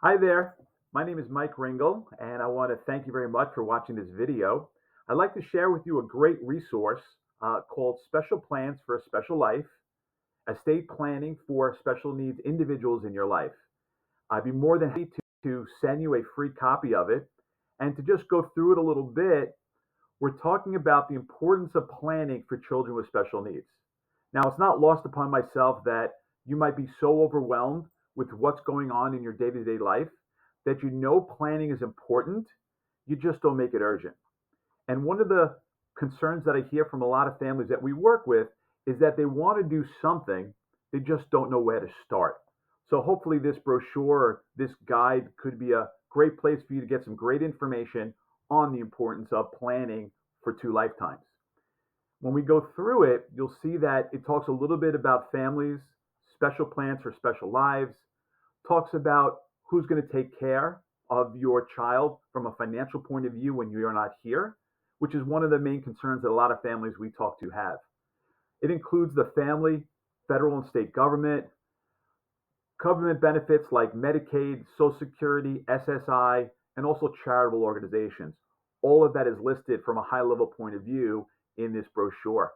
Hi there, my name is Mike Ringel, and I want to thank you very much for watching this video. I'd like to share with you a great resource called Special Plans for a Special Life, Estate Planning for Special Needs Individuals in Your Life. I'd be more than happy to send you a free copy of it. And to just go through it a little bit, we're talking about the importance of planning for children with special needs. Now, it's not lost upon myself that you might be so overwhelmed with what's going on in your day to day life that you know planning is important, you just don't make it urgent. And one of the concerns that I hear from a lot of families that we work with is that they want to do something, they just don't know where to start. So hopefully this brochure or this guide could be a great place for you to get some great information on the importance of planning for two lifetimes. When we go through it, you'll see that it talks a little bit about families, special plans for special lives, talks about who's going to take care of your child from a financial point of view when you're not here, which is one of the main concerns that a lot of families we talk to have. It includes the family, federal and state government benefits like Medicaid, Social Security, SSI, and also charitable organizations. All of that is listed from a high level point of view in this brochure.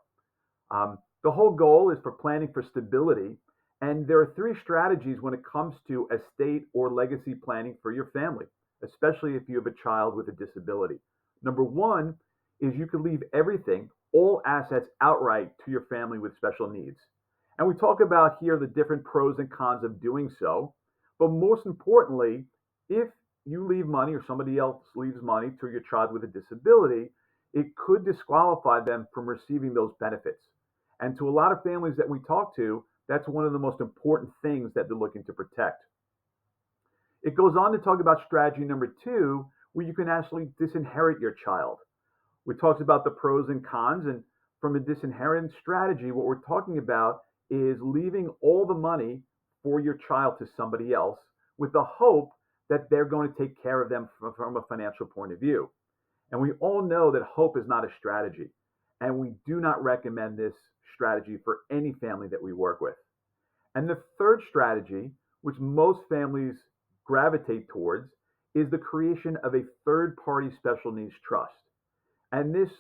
The whole goal is for planning for stability, and there are three strategies when it comes to estate or legacy planning for your family, especially if you have a child with a disability. Number one is you can leave everything, all assets outright to your family with special needs. And we talk about here the different pros and cons of doing so. But most importantly, if you leave money or somebody else leaves money to your child with a disability, it could disqualify them from receiving those benefits. And to a lot of families that we talk to, that's one of the most important things that they're looking to protect. It goes on to talk about strategy number two, where you can actually disinherit your child. We talked about the pros and cons, and from a disinheritance strategy, what we're talking about is leaving all the money for your child to somebody else with the hope that they're going to take care of them from a financial point of view. And we all know that hope is not a strategy, and we do not recommend this strategy for any family that we work with. And the third strategy, which most families gravitate towards, is the creation of a third party special needs trust. And this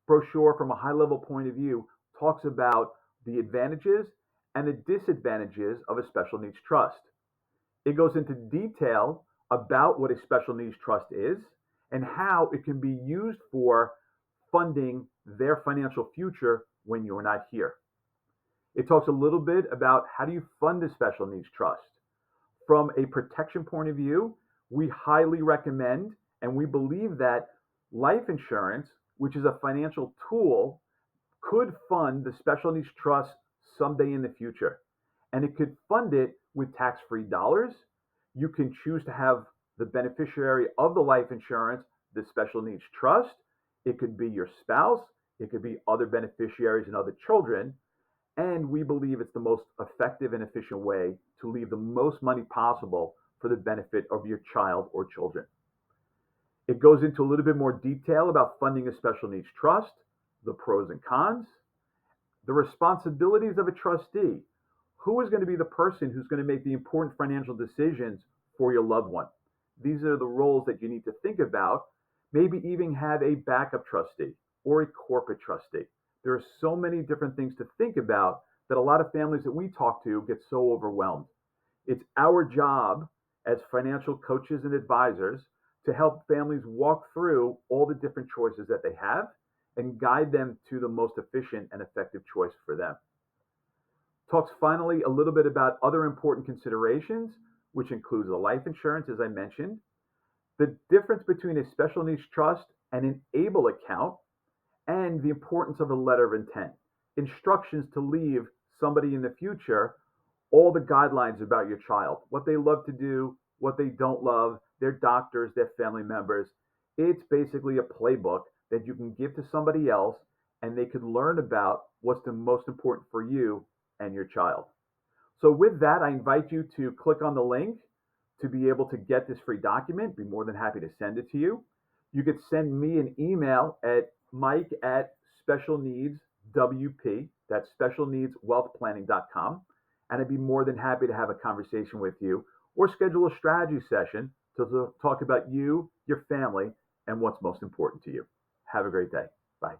brochure, from a high level point of view, talks about the advantages and the disadvantages of a special needs trust. It goes into detail about what a special needs trust is and how it can be used for funding their financial future when you're not here. It talks a little bit about how do you fund a special needs trust. From a protection point of view, we highly recommend and we believe that life insurance, which is a financial tool, could fund the special needs trust someday in the future. And it could fund it with tax-free dollars. You can choose to have the beneficiary of the life insurance, the special needs trust. It could be your spouse. It could be other beneficiaries and other children. And we believe it's the most effective and efficient way to leave the most money possible for the benefit of your child or children. It goes into a little bit more detail about funding a special needs trust, the pros and cons, the responsibilities of a trustee. Who is going to be the person who's going to make the important financial decisions for your loved one? These are the roles that you need to think about. Maybe even have a backup trustee or a corporate trustee. There are so many different things to think about that a lot of families that we talk to get so overwhelmed. It's our job as financial coaches and advisors to help families walk through all the different choices that they have and guide them to the most efficient and effective choice for them. Talks finally a little bit about other important considerations, which includes the life insurance, as I mentioned, the difference between a special needs trust and an ABLE account, and the importance of a letter of intent, instructions to leave somebody in the future all the guidelines about your child, what they love to do, what they don't love, their doctors, their family members. It's basically a playbook that you can give to somebody else and they could learn about what's the most important for you and your child. So with that, I invite you to click on the link to be able to get this free document. Be more than happy to send it to you. You could send me an email at mike@specialneedswp, that's specialneedswealthplanning.com, and I'd be more than happy to have a conversation with you. or schedule a strategy session to talk about you, your family, and what's most important to you. Have a great day. Bye.